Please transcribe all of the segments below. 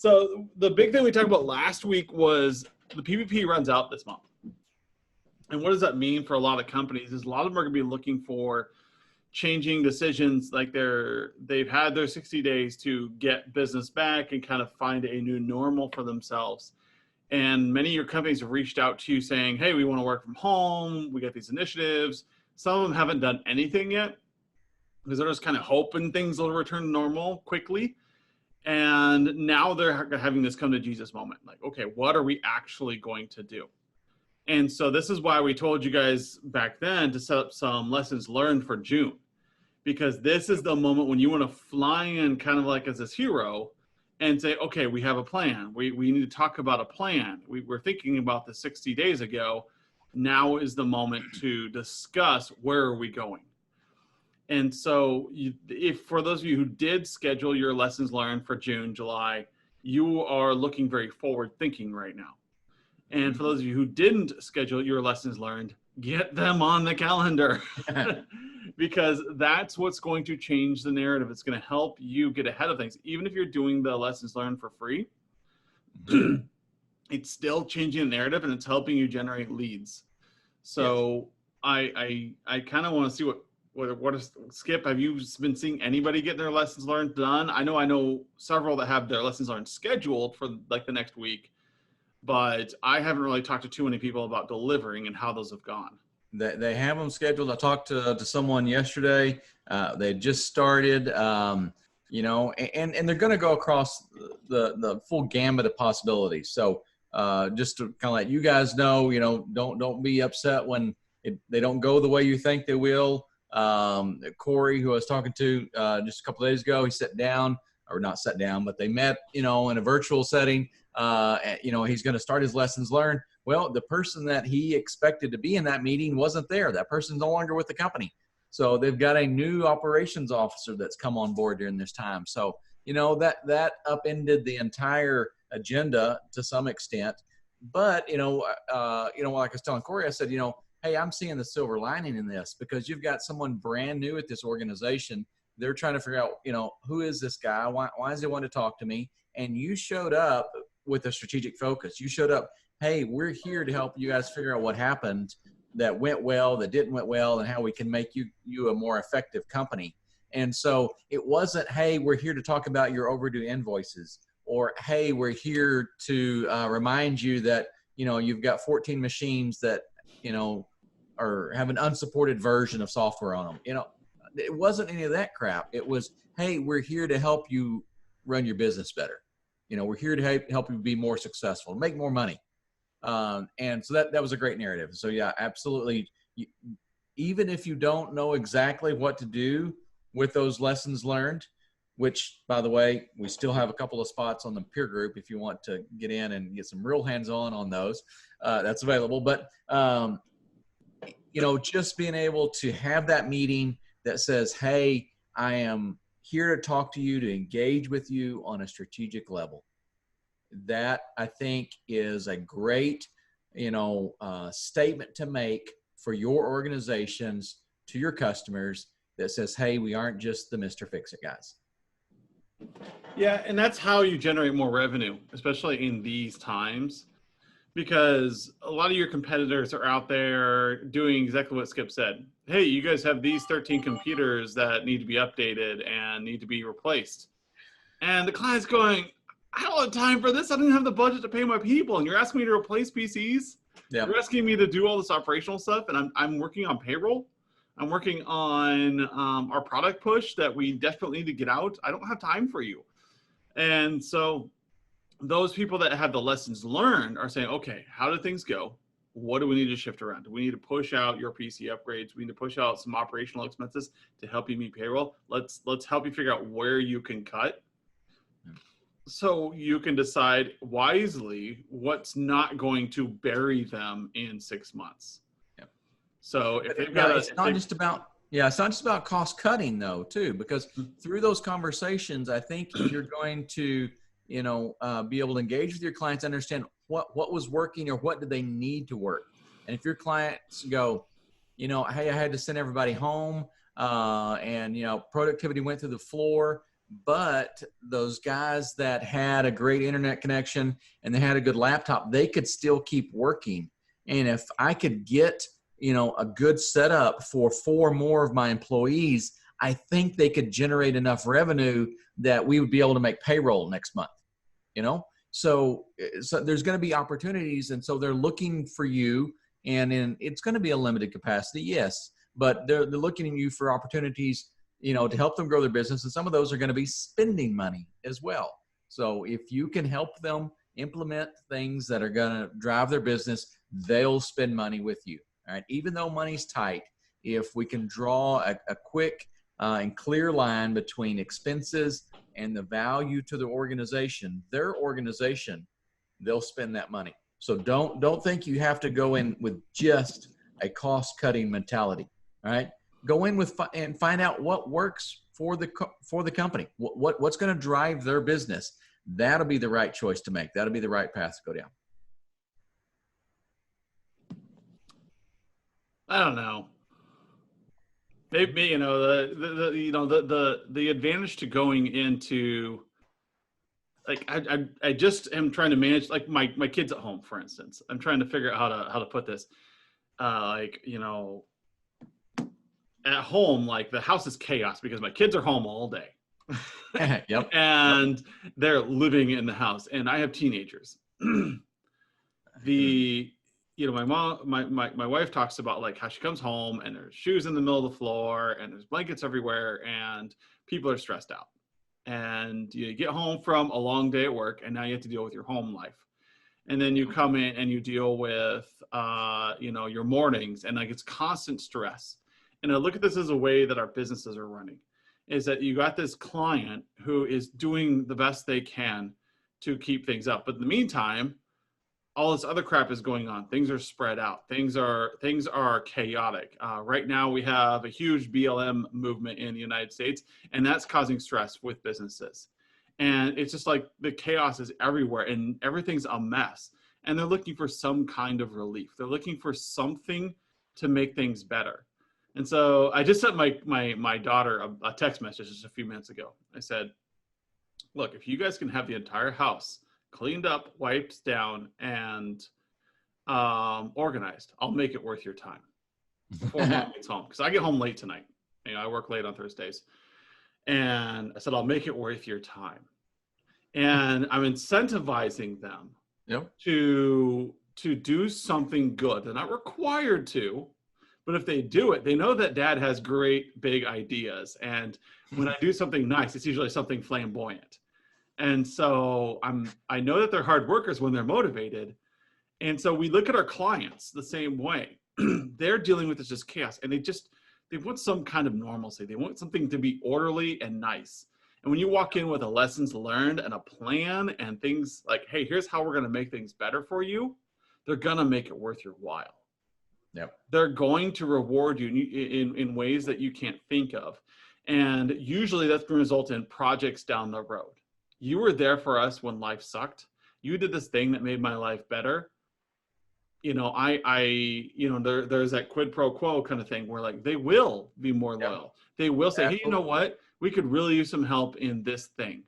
So the big thing we talked about last week was the PPP runs out this month. And what does that mean for a lot of companies is a lot of them are going to be looking for changing decisions, like they've had their 60 days to get business back and kind of find a new normal for themselves. And many of your companies have reached out to you saying, hey, we want to work from home. We got these initiatives. Some of them haven't done anything yet because they're just kind of hoping things will return to normal quickly. And now they're having this come to Jesus moment. Like, okay, what are we actually going to do? And so this is why we told you guys back then to set up some lessons learned for June, because this is the moment when you want to fly in kind of like as this hero and say, okay, we have a plan. We need to talk about a plan. We were thinking about this 60 days ago. Now is the moment to discuss where are we going. And so if for those of you who did schedule your lessons learned for June, July, you are looking very forward thinking right now. And for those of you who didn't schedule your lessons learned, get them on the calendar because that's what's going to change the narrative. It's going to help you get ahead of things. Even if you're doing the lessons learned for free, it's still changing the narrative and it's helping you generate leads. So yes. I kind of want to see what is, Skip, have you been seeing anybody get their lessons learned done? I know several that have their lessons learned scheduled for like the next week, but I haven't really talked to too many people about delivering and how those have gone. They have them scheduled. I talked to someone yesterday. They just started, you know, and they're going to go across the full gamut of possibilities. So just to kind of let you guys know, you know, don't be upset when they don't go the way you think they will. Corey, who I was talking to just a couple of days ago, he sat down, or not sat down, but they met, you know, in a virtual setting. You know, he's going to start his lessons learned. Well, the person that he expected to be in that meeting wasn't there. That person's no longer with the company. So they've got a new operations officer that's come on board during this time. So, you know, that upended the entire agenda to some extent. But, you know, like I was telling Corey, I said, you know, hey, I'm seeing the silver lining in this because you've got someone brand new at this organization. They're trying to figure out, you know, who is this guy? Why does he want to talk to me? And you showed up with a strategic focus. You showed up, hey, we're here to help you guys figure out what happened that went well, that didn't went well, and how we can make you a more effective company. And so it wasn't, hey, we're here to talk about your overdue invoices, or, hey, we're here to remind you that, you know, you've got 14 machines that, you know, or have an unsupported version of software on them. You know, it wasn't any of that crap. It was, hey, we're here to help you run your business better. You know, we're here to help you be more successful, make more money. And so that was a great narrative. So yeah, absolutely. Even if you don't know exactly what to do with those lessons learned, which, by the way, we still have a couple of spots on the peer group if you want to get in and get some real hands-on on those, that's available. But, you know, just being able to have that meeting that says, hey, I am here to talk to you, to engage with you on a strategic level. That, I think, is a great, you know, statement to make for your organizations to your customers that says, hey, we aren't just the Mr. Fix-It guys. Yeah, and that's how you generate more revenue, especially in these times, because a lot of your competitors are out there doing exactly what Skip said. Hey, you guys have these 13 computers that need to be updated and need to be replaced. And the client's going, I don't have time for this. I don't have the budget to pay my people. And you're asking me to replace PCs? Yep. You're asking me to do all this operational stuff, and I'm working on payroll. I'm working on our product push that we desperately need to get out. I don't have time for you. And so those people that have the lessons learned are saying, okay, how do things go? What do we need to shift around? Do we need to push out your PC upgrades? We need to push out some operational expenses to help you meet payroll. Let's help you figure out where you can cut, so you can decide wisely what's not going to bury them in 6 months. Yep. So if they've got it's not just about cost cutting though, too, because through those conversations, I think you're going to, you know, be able to engage with your clients, understand what was working or what did they need to work. And if your clients go, you know, hey, I had to send everybody home and, you know, productivity went through the floor, but those guys that had a great internet connection and they had a good laptop, they could still keep working. And if I could get, a good setup for 4 more of my employees, I think they could generate enough revenue that we would be able to make payroll next month, So there's going to be opportunities. And so they're looking for you, and it's going to be a limited capacity. Yes. But they're looking at you for opportunities, to help them grow their business. And some of those are going to be spending money as well. So if you can help them implement things that are going to drive their business, they'll spend money with you. All right. Even though money's tight, if we can draw a quick and clear line between expenses and the value to the organization, they'll spend that money. So don't think you have to go in with just a cost-cutting mentality. All right. Go in with and find out what works for the company. What's going to drive their business. That'll be the right choice to make. That'll be the right path to go down. I don't know. Maybe the advantage to going into, like, I just am trying to manage, like, my kids at home, for instance. I'm trying to figure out how to put this. At home, like, the house is chaos because my kids are home all day. Yep. And they're living in the house, and I have teenagers. My mom, my wife talks about, like, how she comes home and there's shoes in the middle of the floor and there's blankets everywhere and people are stressed out. And you get home from a long day at work and now you have to deal with your home life. And then you come in and you deal with, your mornings, and, like, it's constant stress. And I look at this as a way that our businesses are running, is that you got this client who is doing the best they can to keep things up. But in the meantime, all this other crap is going on. Things are spread out. Things are chaotic. Right now, we have a huge BLM movement in the United States, and that's causing stress with businesses. And it's just like the chaos is everywhere, and everything's a mess. And they're looking for some kind of relief. They're looking for something to make things better. And so I just sent my daughter a text message just a few minutes ago. I said, look, if you guys can have the entire house cleaned up, wiped down, and organized, I'll make it worth your time before mom gets home. Because I get home late tonight. I work late on Thursdays. And I said, I'll make it worth your time. And I'm incentivizing them to do something good. They're not required to, but if they do it, they know that dad has great big ideas. And when I do something nice, it's usually something flamboyant. And so I know that they're hard workers when they're motivated. And so we look at our clients the same way. They're dealing with this just chaos, and they want some kind of normalcy. They want something to be orderly and nice. And when you walk in with a lessons learned and a plan and things like, hey, here's how we're going to make things better for you, they're going to make it worth your while. Yep. They're going to reward you in ways that you can't think of. And usually that's going to result in projects down the road. You were there for us when life sucked. You did this thing that made my life better. There's that quid pro quo kind of thing where, like, they will be more loyal. They will say, hey, you know what? We could really use some help in this thing.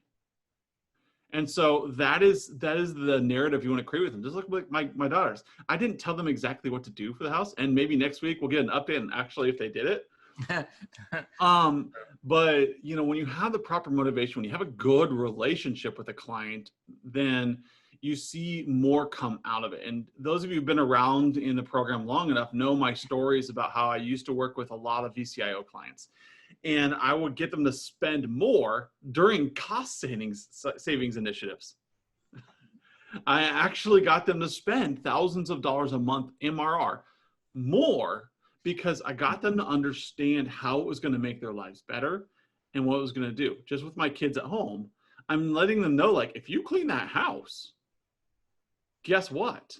And so that is the narrative you want to create with them. Just look like my daughters. I didn't tell them exactly what to do for the house. And maybe next week we'll get an update on actually if they did it. But when you have the proper motivation, when you have a good relationship with a client, then you see more come out of it. And those of you who've been around in the program long enough know my stories about how I used to work with a lot of VCIO clients, and I would get them to spend more during cost savings initiatives. I actually got them to spend thousands of dollars a month MRR more, because I got them to understand how it was going to make their lives better and what it was going to do. Just with my kids at home, I'm letting them know, like, if you clean that house, guess what?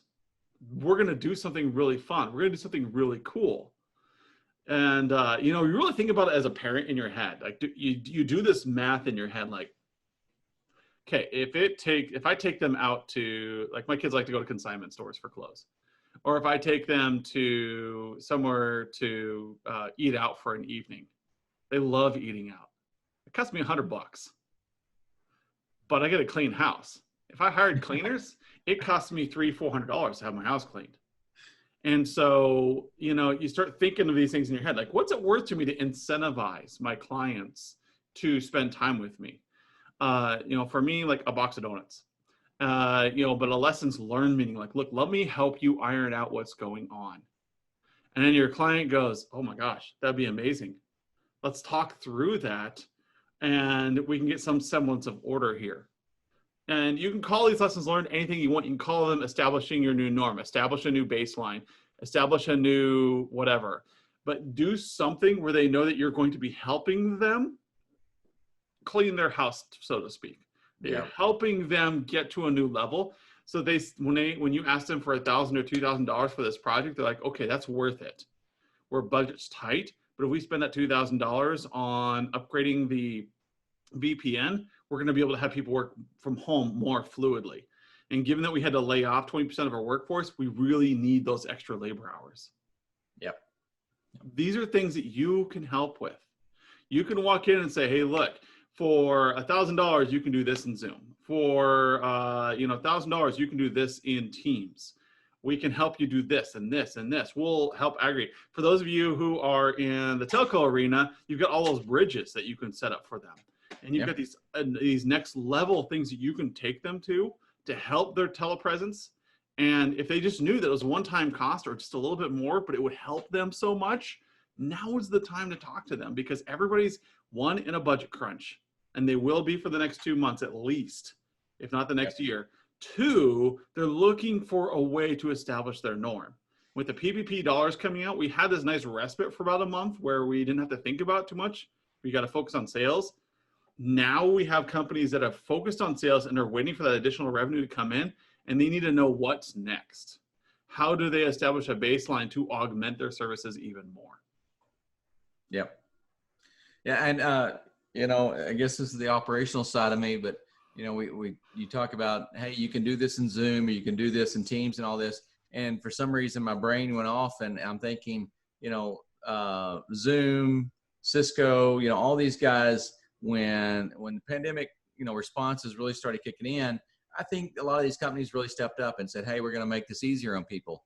We're going to do something really fun. We're going to do something really cool. And, you really think about it as a parent in your head. Like, you do this math in your head, like, okay, if I take them out to, like, my kids like to go to consignment stores for clothes. Or if I take them to somewhere to eat out for an evening, they love eating out. It costs me $100. but I get a clean house. If I hired cleaners, it costs me $300-400 to have my house cleaned. And so, you start thinking of these things in your head, like, what's it worth to me to incentivize my clients to spend time with me? For me, like a box of donuts, but a lessons learned meaning, like, look, let me help you iron out what's going on. And then your client goes, oh my gosh, that'd be amazing. Let's talk through that and we can get some semblance of order here. And you can call these lessons learned anything you want. You can call them establishing your new norm, establish a new baseline, establish a new whatever. But do something where they know that you're going to be helping them clean their house, so to speak. You're helping them get to a new level. So when you ask them for $1,000 or $2,000 for this project, they're like, okay, that's worth it. Where budget's tight, but if we spend that $2,000 on upgrading the VPN, we're going to be able to have people work from home more fluidly. And given that we had to lay off 20% of our workforce, we really need those extra labor hours. Yep. These are things that you can help with. You can walk in and say, hey, look, for $1,000, you can do this in Zoom. For $1,000, you can do this in Teams. We can help you do this and this and this. We'll help aggregate. For those of you who are in the telco arena, you've got all those bridges that you can set up for them. And you've got these next level things that you can take them to help their telepresence. And if they just knew that it was a one-time cost or just a little bit more, but it would help them so much, now is the time to talk to them, because everybody's, one, in a budget crunch, and they will be for the next 2 months at least, if not the next year. Two, they're looking for a way to establish their norm. With the PPP dollars coming out, we had this nice respite for about a month where we didn't have to think about it too much. We got to focus on sales. Now we have companies that have focused on sales and are waiting for that additional revenue to come in, and they need to know what's next. How do they establish a baseline to augment their services even more? Yep. Yeah. And, I guess this is the operational side of me, but you talk about, hey, you can do this in Zoom, or you can do this in Teams and all this. And for some reason, my brain went off and I'm thinking, Zoom, Cisco, all these guys, when the pandemic, responses really started kicking in, I think a lot of these companies really stepped up and said, hey, we're going to make this easier on people.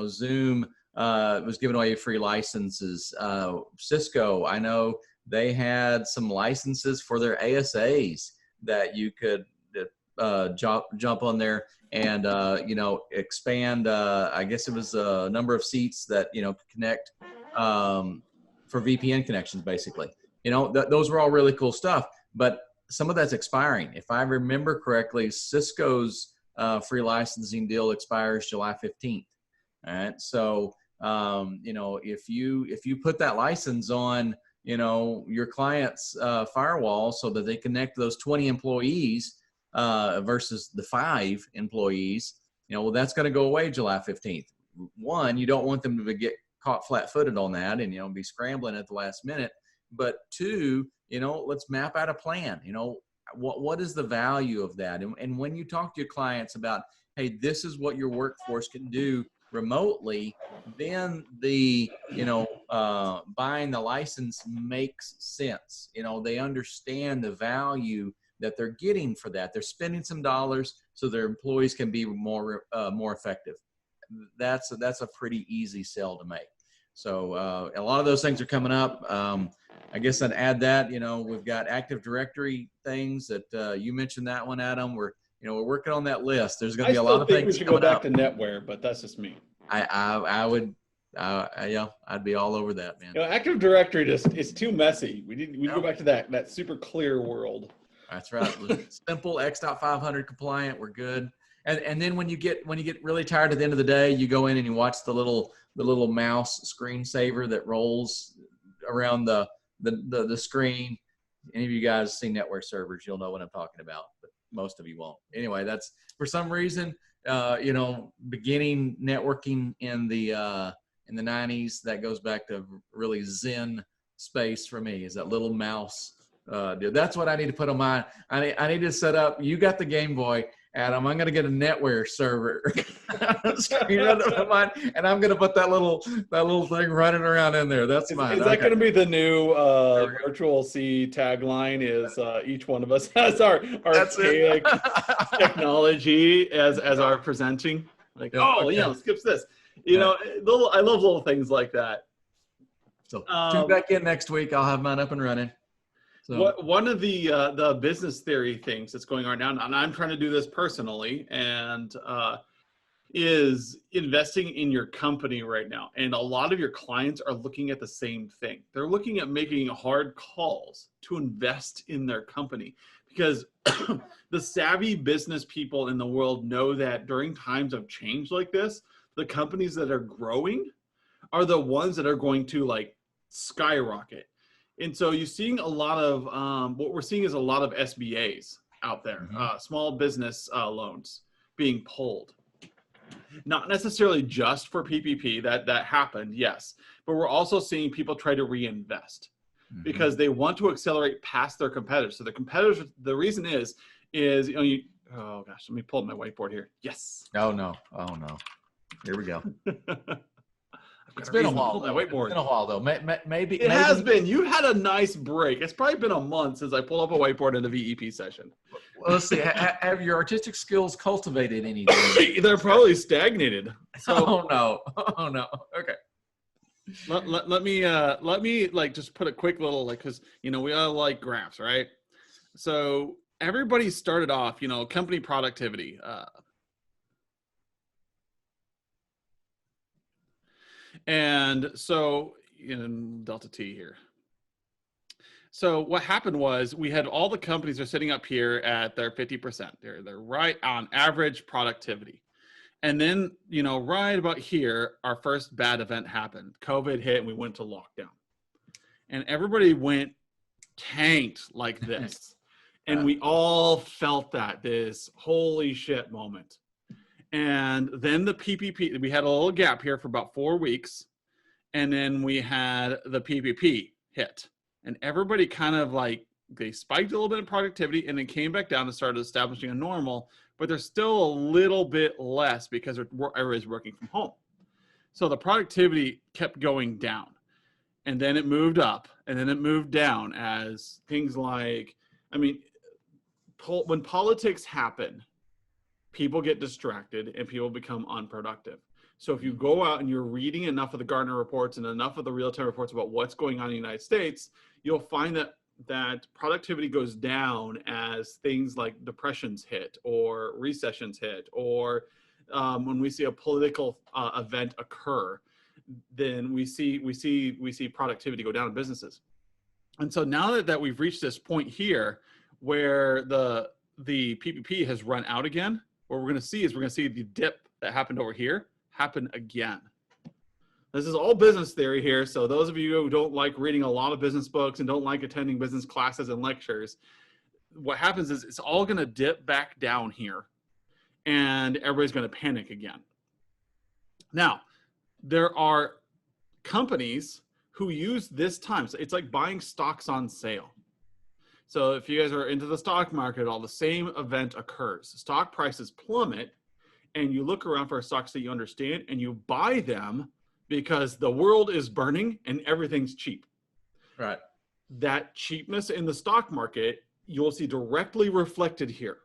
Zoom was giving away free licenses. Cisco, I know they had some licenses for their ASAs that you could jump on there and, expand, I guess it was a number of seats that, could connect for VPN connections, basically. Those were all really cool stuff, but some of that's expiring. If I remember correctly, Cisco's free licensing deal expires July 15th. All right. So, if you put that license on, your client's firewall so that they connect those 20 employees versus the 5 employees, that's going to go away July 15th. One, you don't want them to get caught flat-footed on that and, be scrambling at the last minute. But two, let's map out a plan. What is the value of that? And when you talk to your clients about, hey, this is what your workforce can do remotely, then the, buying the license makes sense. They understand the value that they're getting for that. They're spending some dollars so their employees can be more effective. That's a pretty easy sell to make. So a lot of those things are coming up. I guess I'd add that, we've got Active Directory things that you mentioned that one, Adam. We're working on that list. There's going to be a lot of things. We should go back to NetWare, but that's just me. I'd be all over that, man. Active Directory it's too messy. We go back to that super clear world. That's right. Simple, X.500 compliant. We're good. And then when you get really tired at the end of the day, you go in and you watch the little mouse screensaver that rolls around the screen. Any of you guys see network servers, you'll know what I'm talking about, but most of you won't. Anyway, that's for some reason, beginning networking in the 90s, that goes back to really Zen space for me, is that little mouse. That's what I need to put on my, I need to set up. You got the Game Boy. Adam, I'm going to get a NetWare server. And I'm going to put that little thing running around in there. That's mine. Is that going to be the new Virtual C tagline? Is each one of us has our archaic technology as our presenting? Like, skips this. You know, I love little things like that. So tune back in next week. I'll have mine up and running. So one of the business theory things that's going on now, and I'm trying to do this personally, and is investing in your company right now. And a lot of your clients are looking at the same thing. They're looking at making hard calls to invest in their company, because the savvy business people in the world know that during times of change like this, the companies that are growing are the ones that are going to like skyrocket. And so you're seeing a lot of what we're seeing is a lot of SBAs out there, small business loans being pulled. Not necessarily just for PPP, that happened, yes, but we're also seeing people try to reinvest because they want to accelerate past their competitors. So the competitors, the reason is oh gosh, let me pull up my whiteboard here. Yes. Oh no. Here we go. It's been a while. Though. Maybe it has been. You had a nice break. It's probably been a month since I pulled up a whiteboard in a VEP session. Well, let's see. Have your artistic skills cultivated anything? They're probably stagnated. So, oh no. Okay. Let me like just put a quick little because we all like graphs, right? So everybody started off company productivity. And so in Delta T here. So what happened was we had all the companies are sitting up here at their 50%. They're right on average productivity. And then, right about here, our first bad event happened. COVID hit and we went to lockdown. And everybody went tanked like this. And we all felt this holy shit moment. And then the PPP, we had a little gap here for about 4 weeks. And then we had the PPP hit. And everybody kind of they spiked a little bit in productivity and then came back down and started establishing a normal, but there's still a little bit less because everybody's working from home. So the productivity kept going down. And then it moved up and then it moved down as things when politics happen, people get distracted and people become unproductive. So if you go out and you're reading enough of the Gartner reports and enough of the real-time reports about what's going on in the United States, you'll find that productivity goes down as things like depressions hit or recessions hit, or when we see a political event occur, then we see productivity go down in businesses. And so now that we've reached this point here where the PPP has run out again, what we're going to see the dip that happened over here happen again. This is all business theory here. So those of you who don't like reading a lot of business books and don't like attending business classes and lectures, what happens is it's all going to dip back down here and everybody's going to panic again. Now, there are companies who use this time. So it's like buying stocks on sale. So if you guys are into the stock market, all the same event occurs. Stock prices plummet and you look around for stocks that you understand and you buy them because the world is burning and everything's cheap. Right. That cheapness in the stock market, you'll see directly reflected here.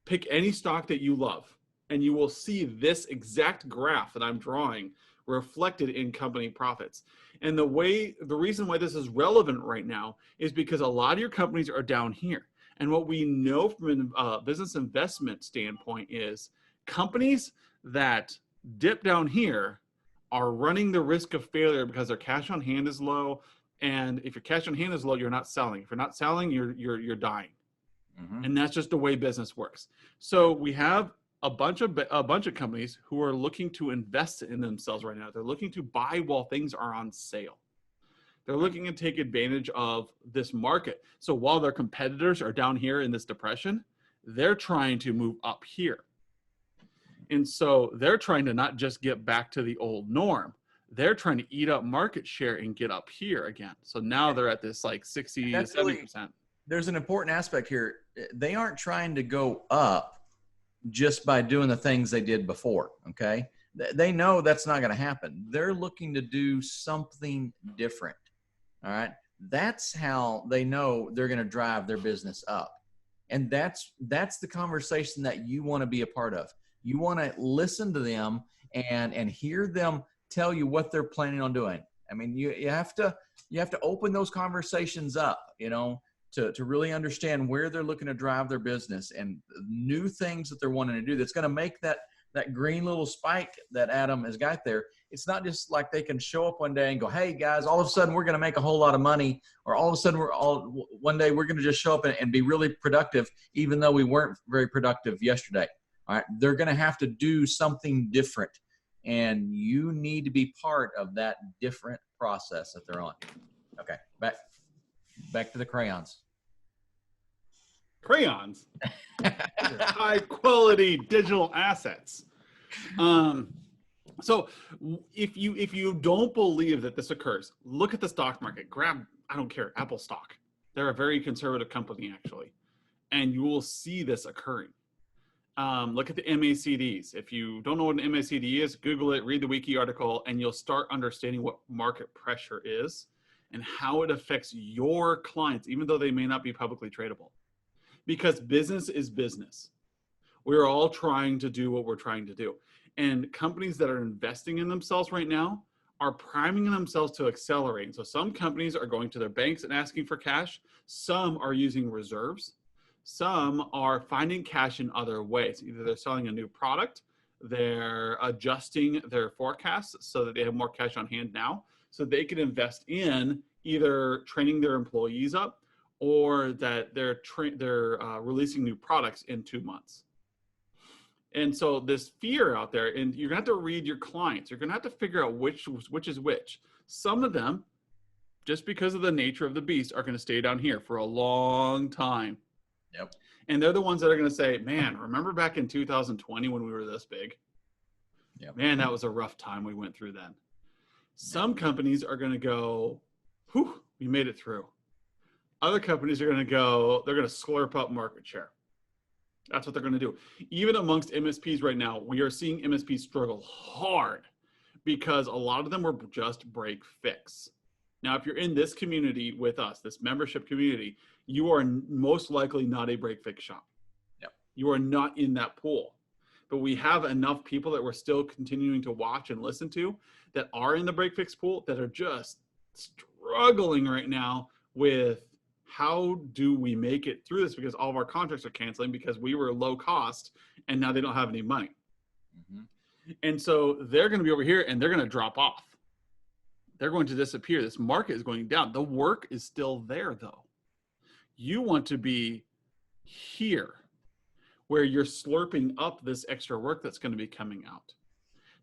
Pick any stock that you love and you will see this exact graph that I'm drawing reflected in company profits. And the reason why this is relevant right now is because a lot of your companies are down here. And what we know from a business investment standpoint is companies that dip down here are running the risk of failure because their cash on hand is low. And if your cash on hand is low, you're not selling. If you're not selling, you're dying. Mm-hmm. And that's just the way business works. So we have a bunch of companies who are looking to invest in themselves right now. They're looking to buy while things are on sale. They're looking to take advantage of this market. So while their competitors are down here in this depression, they're trying to move up here. And so they're trying to not just get back to the old norm. They're trying to eat up market share and get up here again. So now they're at this 60 to 70%. There's an important aspect here. They aren't trying to go up. just by doing the things they did before. Okay. They know that's not going to happen. They're looking to do something different. All right. That's how they know they're going to drive their business up. And that's the conversation that you want to be a part of. You want to listen to them and hear them tell you what they're planning on doing. I mean, you have to open those conversations up, to really understand where they're looking to drive their business and new things that they're wanting to do. That's going to make that green little spike that Adam has got there. It's not just like they can show up one day and go, hey guys, all of a sudden we're going to make a whole lot of money, or all of a sudden one day we're going to just show up and be really productive, even though we weren't very productive yesterday. All right. They're going to have to do something different, and you need to be part of that different process that they're on. Okay. Back to the crayons. Crayons. High quality digital assets. So if you don't believe that this occurs, look at the stock market. Grab, I don't care, Apple stock. They're a very conservative company, actually, and you will see this occurring. Look at the MACDs. If you don't know what an MACD is, Google it, read the wiki article, and you'll start understanding what market pressure is and how it affects your clients, even though they may not be publicly tradable. Because business is business. We're all trying to do what we're trying to do. And companies that are investing in themselves right now are priming themselves to accelerate. So some companies are going to their banks and asking for cash. Some are using reserves. Some are finding cash in other ways. Either they're selling a new product, they're adjusting their forecasts so that they have more cash on hand now, so they can invest in either training their employees up, or that they're releasing new products in 2 months. And so this fear out there, and you're gonna have to read your clients. You're gonna have to figure out which is which. Some of them, just because of the nature of the beast, are gonna stay down here for a long time. Yep. And they're the ones that are gonna say, man, remember back in 2020 when we were this big? Yep. Man, that was a rough time we went through then. Some companies are gonna go, whew, we made it through. Other companies are gonna go, they're gonna slurp up market share. That's what they're going to do. Even amongst MSPs right now, we are seeing MSPs struggle hard because a lot of them were just break fix. Now, if you're in this community with us, this membership community, you are most likely not a break fix shop. Yep. You are not in that pool. But we have enough people that we're still continuing to watch and listen to that are in the break fix pool that are just struggling right now with, how do we make it through this? Because all of our contracts are canceling because we were low cost and now they don't have any money. Mm-hmm. And so they're going to be over here and they're going to drop off. They're going to disappear. This market is going down. The work is still there though. You want to be here where you're slurping up this extra work that's going to be coming out.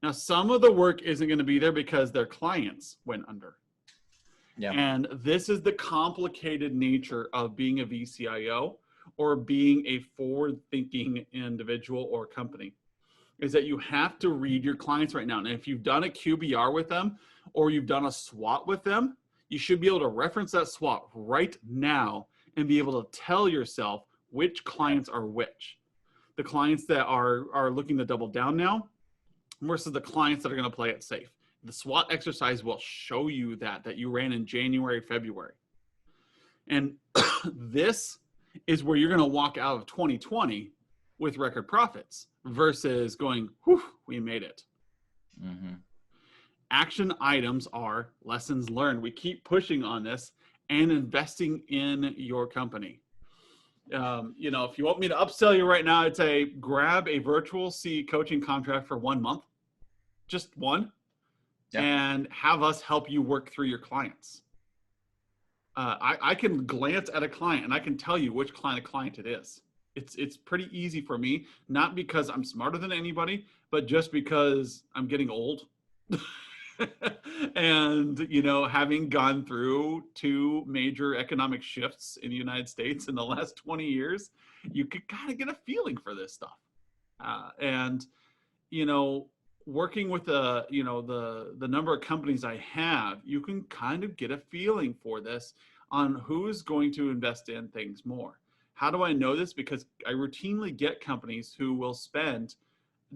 Now, some of the work isn't going to be there because their clients went under. Yeah. And this is the complicated nature of being a VCIO or being a forward-thinking individual or company, is that you have to read your clients right now. And if you've done a QBR with them or you've done a SWOT with them, you should be able to reference that SWOT right now and be able to tell yourself which clients are which. The clients that are looking to double down now versus the clients that are going to play it safe. The SWOT exercise will show you that you ran in January, February. And this is where you're going to walk out of 2020 with record profits versus going, whew, we made it. Mm-hmm. Action items are lessons learned. We keep pushing on this and investing in your company. If you want me to upsell you right now, I'd say grab a virtual C coaching contract for 1 month, just one. Yeah. And have us help you work through your clients. I can glance at a client and I can tell you which client it is. It's pretty easy for me, not because I'm smarter than anybody, but just because I'm getting old. And, having gone through 2 major economic shifts in the United States in the last 20 years, you could kind of get a feeling for this stuff. Working with the number of companies I have, you can kind of get a feeling for this on who's going to invest in things more. How do I know this? Because I routinely get companies who will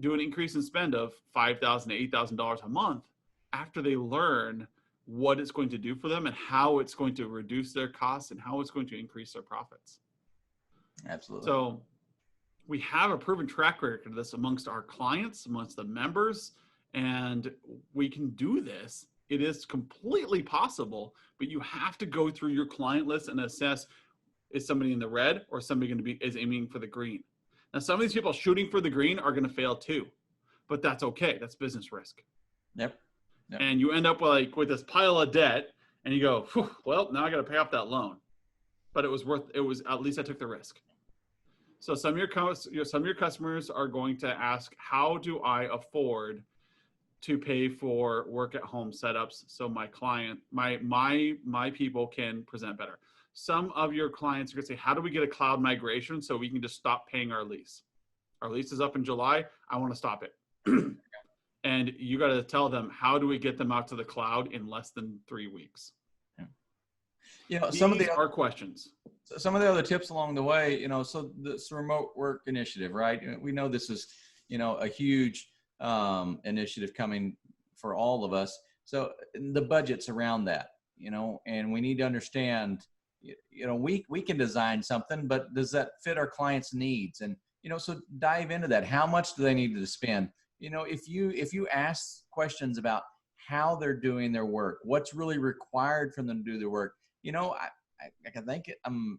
do an increase in spend of $5,000 to $8,000 a month after they learn what it's going to do for them and how it's going to reduce their costs and how it's going to increase their profits. Absolutely. So we have a proven track record of this amongst our clients, amongst the members, and we can do this. It is completely possible, but you have to go through your client list and assess, is somebody in the red or somebody going to is aiming for the green? Now, some of these people shooting for the green are going to fail too, but that's okay. That's business risk. Yep. And you end up with this pile of debt and you go, well, now I got to pay off that loan, but it was at least I took the risk. So some of your customers are going to ask, how do I afford to pay for work at home setups so my client, my people can present better? Some of your clients are going to say, how do we get a cloud migration so we can just stop paying our lease? Our lease is up in July. I want to stop it. And you got to tell them, how do we get them out to the cloud in less than 3 weeks? Some of the are questions. Some of the other tips along the way, so this remote work initiative, right? We know this is, a huge initiative coming for all of us. So the budget's around that, and we need to understand, we can design something, but does that fit our clients' needs? And, so dive into that. How much do they need to spend? If you ask questions about how they're doing their work, what's really required from them to do their work, I can think don't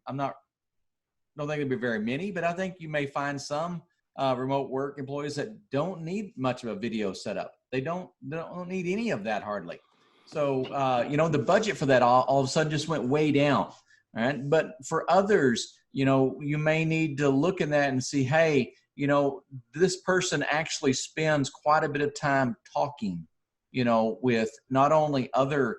think there'd be very many, but I think you may find some remote work employees that don't need much of a video setup. They don't need any of that hardly. So, the budget for that all of a sudden just went way down. All right. But for others, you may need to look at that and see, hey, this person actually spends quite a bit of time talking, with not only other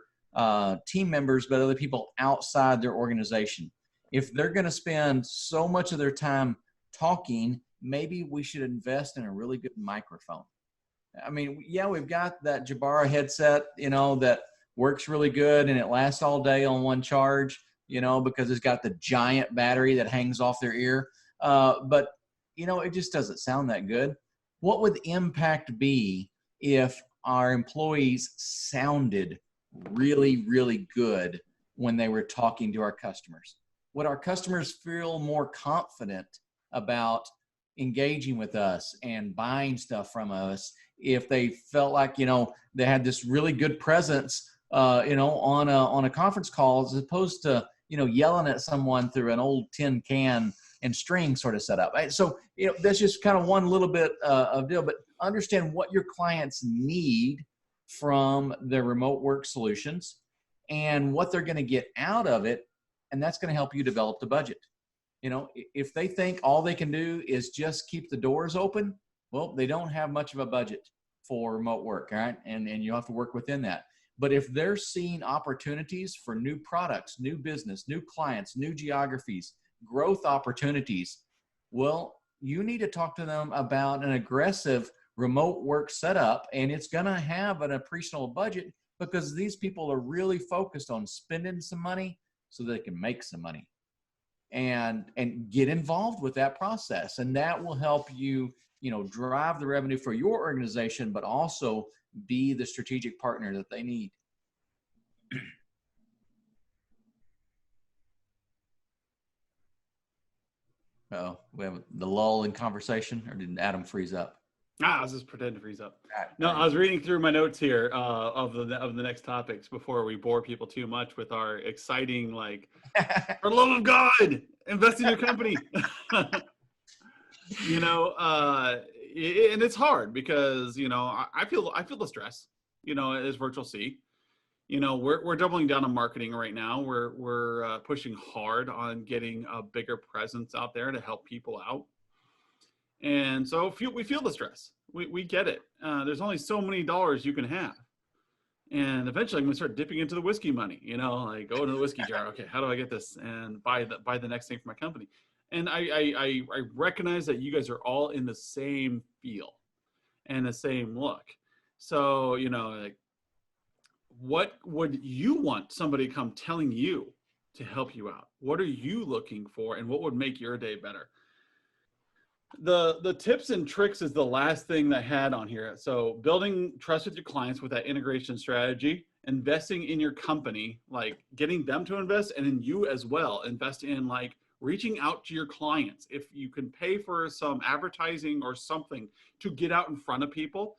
team members, but other people outside their organization. If they're going to spend so much of their time talking, maybe we should invest in a really good microphone. I mean, yeah, we've got that Jabra headset, that works really good and it lasts all day on one charge, because it's got the giant battery that hangs off their ear. But, it just doesn't sound that good. What would the impact be if our employees sounded really, really good when they were talking to our customers? Would our customers feel more confident about engaging with us and buying stuff from us if they felt like, they had this really good presence, on a conference call, as opposed to, yelling at someone through an old tin can and string sort of setup. Right? So, that's just kind of one little bit of deal, but understand what your clients need from their remote work solutions and what they're going to get out of it. And that's going to help you develop the budget. If they think all they can do is just keep the doors open, well, they don't have much of a budget for remote work. All right. And you have to work within that. But if they're seeing opportunities for new products, new business, new clients, new geographies, growth opportunities, well, you need to talk to them about an aggressive remote work setup, and it's going to have an appreciable budget because these people are really focused on spending some money so they can make some money and get involved with that process. And that will help you, drive the revenue for your organization, but also be the strategic partner that they need. Oh, we have the lull in conversation, or did Adam freeze up? I was just pretending to freeze up. No, I was reading through my notes here of the next topics before we bore people too much with our exciting, for the love of God, invest in your company. And it's hard because, I feel the stress, as Virtual C. We're doubling down on marketing right now. We're pushing hard on getting a bigger presence out there to help people out. And so we feel the stress. We get it. There's only so many dollars you can have. And eventually I'm going to start dipping into the whiskey money, go into the whiskey jar. Okay, how do I get this and buy the next thing for my company? And I recognize that you guys are all in the same feel and the same look. So, what would you want somebody to come telling you to help you out? What are you looking for, and what would make your day better? The tips and tricks is the last thing that I had on here. So building trust with your clients with that integration strategy, investing in your company, like getting them to invest, and in you as well. Invest in like reaching out to your clients. If you can pay for some advertising or something to get out in front of people,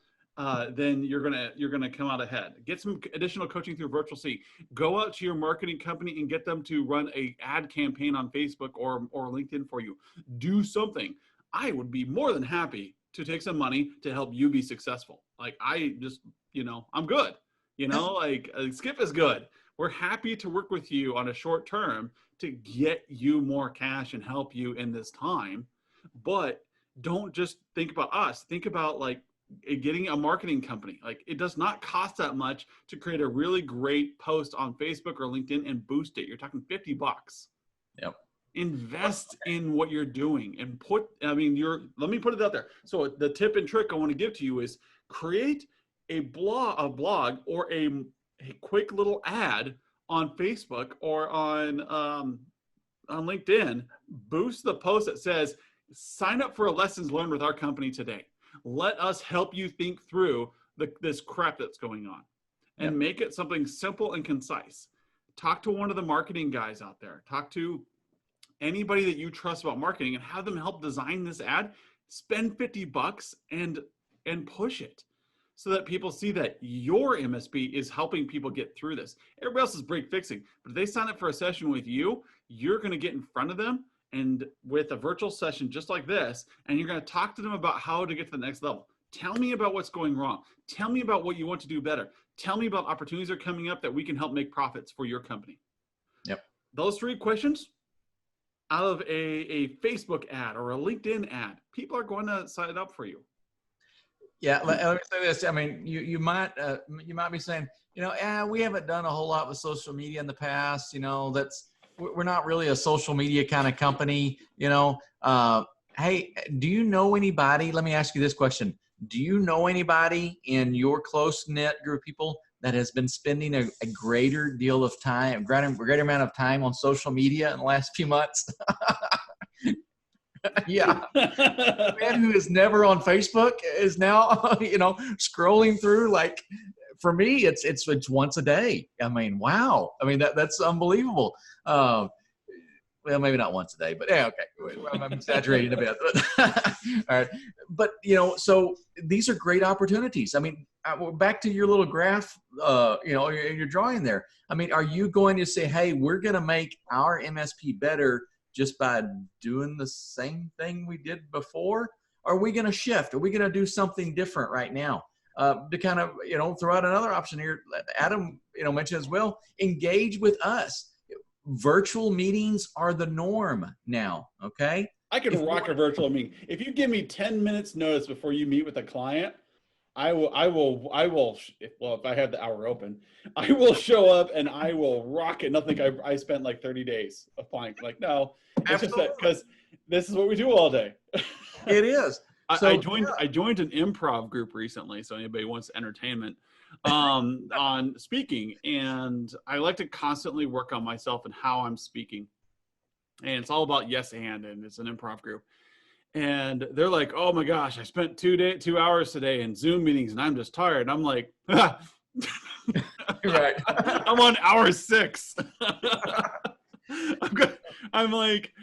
then you're gonna come out ahead. Get some additional coaching through Virtual C. Go out to your marketing company and get them to run a ad campaign on Facebook or LinkedIn for you. Do something. I would be more than happy to take some money to help you be successful. Like I just, I'm good. Like Skip is good. We're happy to work with you on a short term to get you more cash and help you in this time. But don't just think about us. Think about like getting a marketing company. Like it does not cost that much to create a really great post on Facebook or LinkedIn and boost it. You're talking $50. Yep. Invest in what you're doing and let me put it out there. So the tip and trick I want to give to you is create a blog or a quick little ad on Facebook or on LinkedIn. Boost the post that says, sign up for a lessons learned with our company today. Let us help you think through this crap that's going on, and make it something simple and concise. Talk to one of the marketing guys out there. Talk to anybody that you trust about marketing and have them help design this ad. Spend $50 and push it so that people see that your MSP is helping people get through this. Everybody else is break fixing, but if they sign up for a session with you, you're going to get in front of them and with a virtual session just like this, and you're going to talk to them about how to get to the next level. Tell me about what's going wrong. Tell me about what you want to do better. Tell me about opportunities that are coming up that we can help make profits for your company. Yep. Those 3 questions, out of a Facebook ad or a LinkedIn ad, people are going to sign up for you. Yeah, let me say this. I mean, you might be saying, we haven't done a whole lot with social media in the past. We're not really a social media kind of company. Hey, do you know anybody? Let me ask you this question: do you know anybody in your close knit group of people that has been spending a greater deal of time, greater amount of time on social media in the last few months? Yeah. The man who is never on Facebook is now, scrolling through. Like for me, it's once a day. I mean, wow. I mean, that's unbelievable. Well, maybe not once a day, but yeah, okay. I'm exaggerating a bit. But, all right. But, so these are great opportunities. I mean, back to your little graph, you're drawing there. I mean, are you going to say, hey, we're going to make our MSP better just by doing the same thing we did before? Are we going to shift? Are we going to do something different right now? To kind of, throw out another option here, Adam, mentioned as well, engage with us. Virtual meetings are the norm now. Okay. I can rock a virtual meeting. If you give me 10 minutes notice before you meet with a client, I will, if I have the hour open, I will show up and I will rock it. Nothing I spent like 30 days applying. Like, no, it's just that because this is what we do all day. It is. I joined an improv group recently. So anybody wants entertainment on speaking, and I like to constantly work on myself and how I'm speaking. And it's all about yes and it's an improv group. And they're like, oh my gosh, I spent 2 hours today in Zoom meetings and I'm just tired. And I'm like, right. I'm on hour 6. I'm like,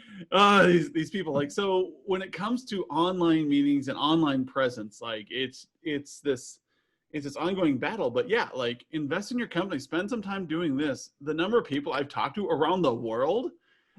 these people, like, so when it comes to online meetings and online presence, like it's this ongoing battle. But yeah, like invest in your company, spend some time doing this. The number of people I've talked to around the world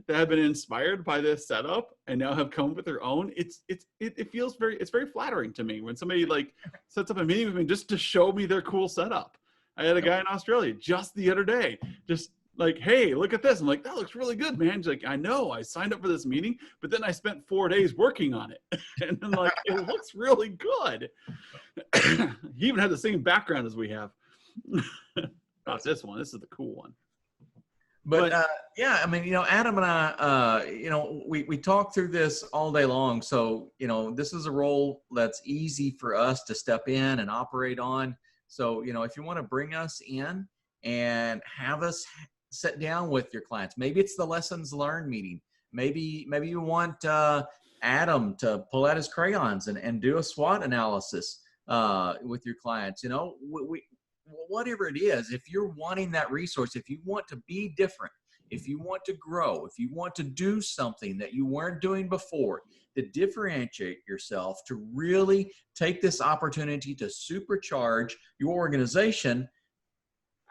that have been inspired by this setup and now have come up with their own, it feels very flattering to me when somebody like sets up a meeting with me just to show me their cool setup. I had a guy in Australia just the other day, just like, hey, look at this. I'm like, that looks really good, man. He's like, I know, I signed up for this meeting, but then I spent 4 days working on it. And I'm like, it looks really good. He even had the same background as we have. Not this one. This is the cool one. But yeah, I mean, Adam and I, we talk through this all day long. So, this is a role that's easy for us to step in and operate on. So, if you want to bring us in and have us sit down with your clients. Maybe it's the lessons learned meeting. Maybe you want Adam to pull out his crayons and do a SWOT analysis with your clients. Whatever it is, if you're wanting that resource, if you want to be different, if you want to grow, if you want to do something that you weren't doing before, to differentiate yourself, to really take this opportunity to supercharge your organization,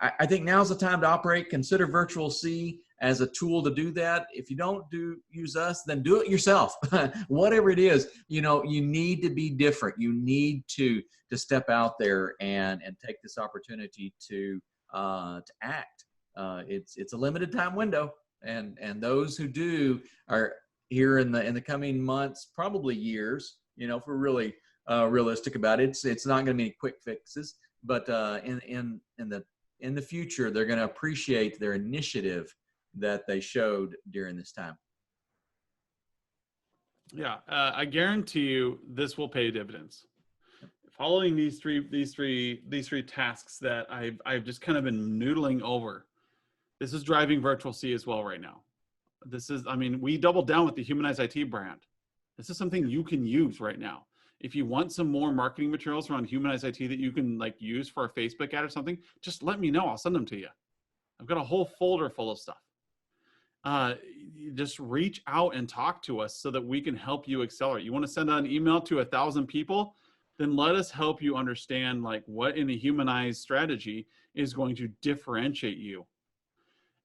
I think now's the time to operate. Consider Virtual C as a tool to do that. If you don't use us, then do it yourself. Whatever it is, you need to be different. You need to step out there and take this opportunity to act. It's a limited time window, and those who do are here in the coming months, probably years. If we're really realistic about it, it's not going to be any quick fixes, but in the future, they're going to appreciate their initiative that they showed during this time. Yeah, I guarantee you this will pay dividends. Following these three tasks that I've just kind of been noodling over. This is driving Virtual C as well right now. We doubled down with the Humanized IT brand. This is something you can use right now. If you want some more marketing materials around Humanized IT that you can use for a Facebook ad or something, just let me know. I'll send them to you. I've got a whole folder full of stuff. Just reach out and talk to us so that we can help you accelerate. You want to send an email to 1,000 people? Then let us help you understand what in a humanized strategy is going to differentiate you.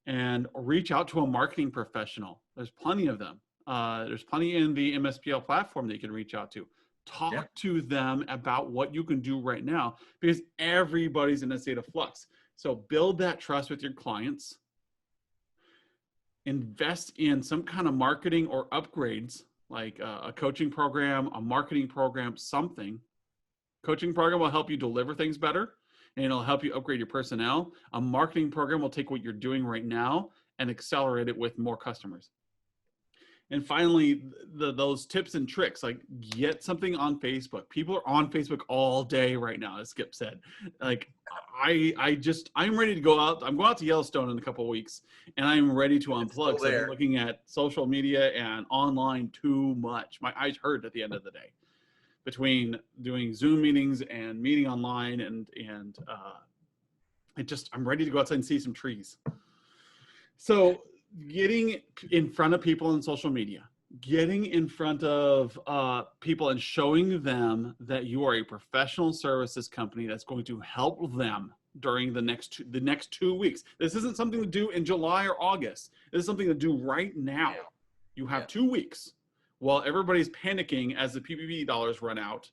And reach out to a marketing professional. There's plenty of them. There's plenty in the MSPL platform that you can reach out to. Talk to them about what you can do right now, because everybody's in a state of flux. So build that trust with your clients. Invest in some kind of marketing or upgrades, like a coaching program, a marketing program, something. Coaching program will help you deliver things better, and it'll help you upgrade your personnel. A marketing program will take what you're doing right now and accelerate it with more customers. And finally, those tips and tricks, like get something on Facebook. People are on Facebook all day right now, as Skip said. I'm ready to go out. I'm going out to Yellowstone in a couple of weeks, and I'm ready to unplug. So I'm looking at social media and online too much. My eyes hurt at the end of the day between doing Zoom meetings and meeting online, and I'm ready to go outside and see some trees. So getting in front of people on social media, getting in front of people and showing them that you are a professional services company that's going to help them during the next 2 weeks. This isn't something to do in July or August. This is something to do right now. You have 2 weeks while everybody's panicking as the PPP dollars run out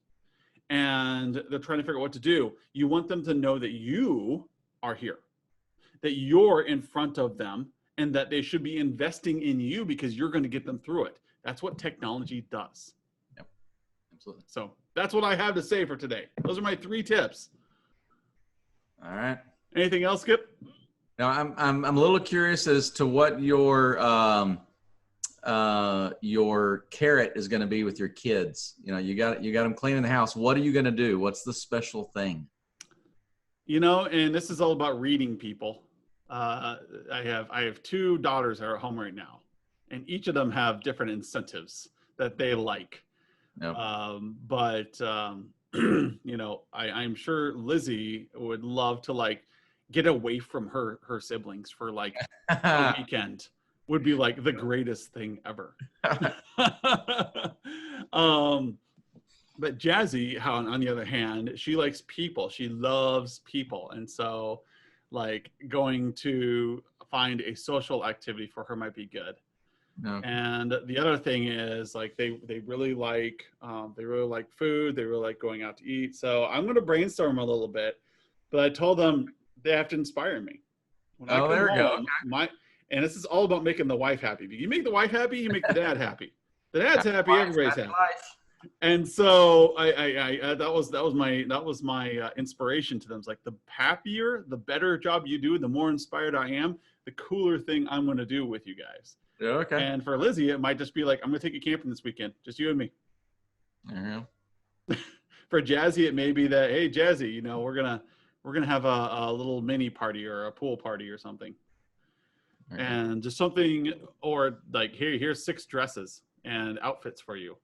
and they're trying to figure out what to do. You want them to know that you are here, that you're in front of them, and that they should be investing in you because you're going to get them through it. That's what technology does. Yep, absolutely. So that's what I have to say for today. Those are my 3 tips. All right. Anything else, Skip? Now, I'm a little curious as to what your carrot is going to be with your kids. You got them cleaning the house. What are you going to do? What's the special thing? And this is all about reading people. I have 2 daughters that are at home right now, and each of them have different incentives that they like. Yep. I'm sure Lizzie would love to get away from her siblings for a weekend. Would be the greatest thing ever. But Jazzy, on the other hand, she likes people. She loves people, and so going to find a social activity for her might be good. No. And the other thing is they really like food. They really like going out to eat. So I'm going to brainstorm a little bit, but I told them they have to inspire me. There we go. And this is all about making the wife happy. You make the wife happy, you make the dad happy. The dad's happy, everybody's happy. And so that was my inspiration to them. It's the happier, the better job you do, the more inspired I am, the cooler thing I'm going to do with you guys. Yeah, okay. And for Lizzie, it might just be I'm going to take you camping this weekend, just you and me. Mm-hmm. For Jazzy, it may be that, hey, Jazzy, we're gonna have a little mini party or a pool party or something. and just something, or like, here's 6 dresses and outfits for you.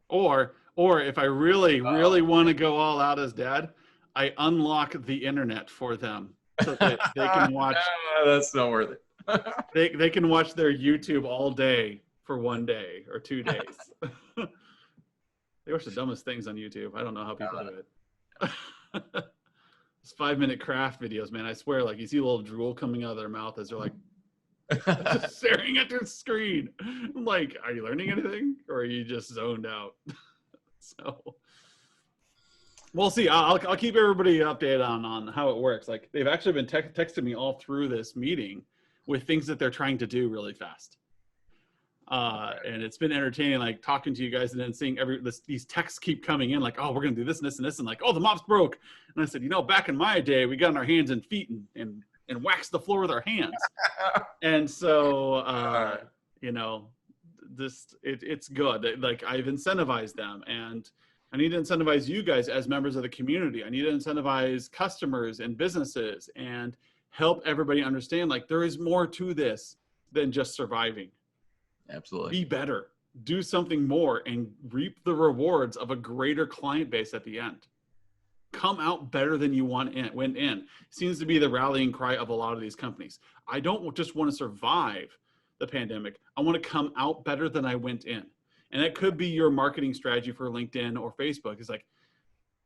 Or if I really want to go all out as dad, I unlock the internet for them so that they can watch. That's not worth it. they can watch their YouTube all day for 1 day or 2 days. They watch the dumbest things on YouTube. I don't know how people do it. It's 5-minute craft videos, man. I swear, like, you see a little drool coming out of their mouth as they're like just staring at their screen. I'm like, are you learning anything, or are you just zoned out? So we'll see. I'll keep everybody updated on how it works. Like, they've actually been texting me all through this meeting with things that they're trying to do really fast. And it's been entertaining, like, talking to you guys and then seeing these texts keep coming in, like, oh, we're gonna do this and this and this, and like, oh, the mop's broke. And I said, back in my day, we got on our hands and feet and waxed the floor with our hands. And so it's good. Like, I've incentivized them, and I need to incentivize you guys as members of the community. I need to incentivize customers and businesses and help everybody understand, like, there is more to this than just surviving. Absolutely. Be better, do something more, and reap the rewards of a greater client base at the end. Come out better than you went in. Seems to be the rallying cry of a lot of these companies. I don't just want to survive the pandemic. I want to come out better than I went in. And that could be your marketing strategy for LinkedIn or Facebook. It's like,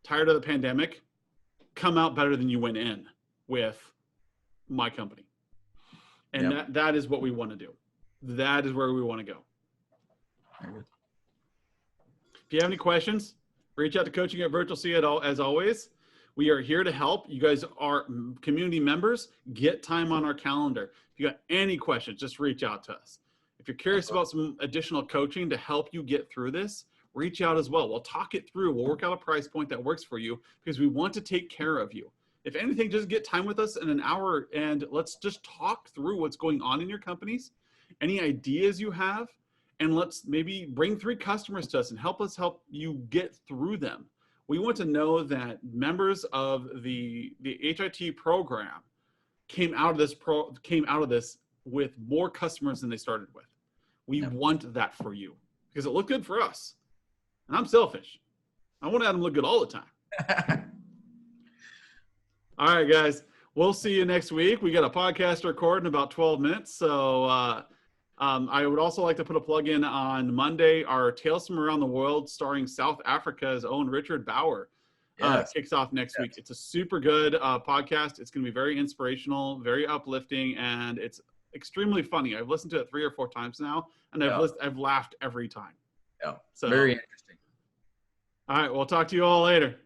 tired of the pandemic, come out better than you went in with my company. And that is what we want to do. That is where we want to go. Very good. If you have any questions, reach out to coaching at Virtual C as always. We are here to help. You guys are community members. Get time on our calendar. If you got any questions, just reach out to us. If you're curious about some additional coaching to help you get through this, reach out as well. We'll talk it through. We'll work out a price point that works for you, because we want to take care of you. If anything, just get time with us in an hour and let's just talk through what's going on in your companies, any ideas you have, and let's maybe bring 3 customers to us and help you get through them. We want to know that members of the HIT program came out of this with more customers than they started with. We want that for you, because it looked good for us. And I'm selfish. I want to have them look good all the time. All right, guys. We'll see you next week. We got a podcast to record in about 12 minutes. So I would also like to put a plug in on Monday. Our Tales from Around the World, starring South Africa's own Richard Bauer, kicks off next week. It's a super good podcast. It's going to be very inspirational, very uplifting, and it's extremely funny. I've listened to it 3 or 4 times now, and I've laughed every time. Yeah, so very interesting. All right, we'll talk to you all later.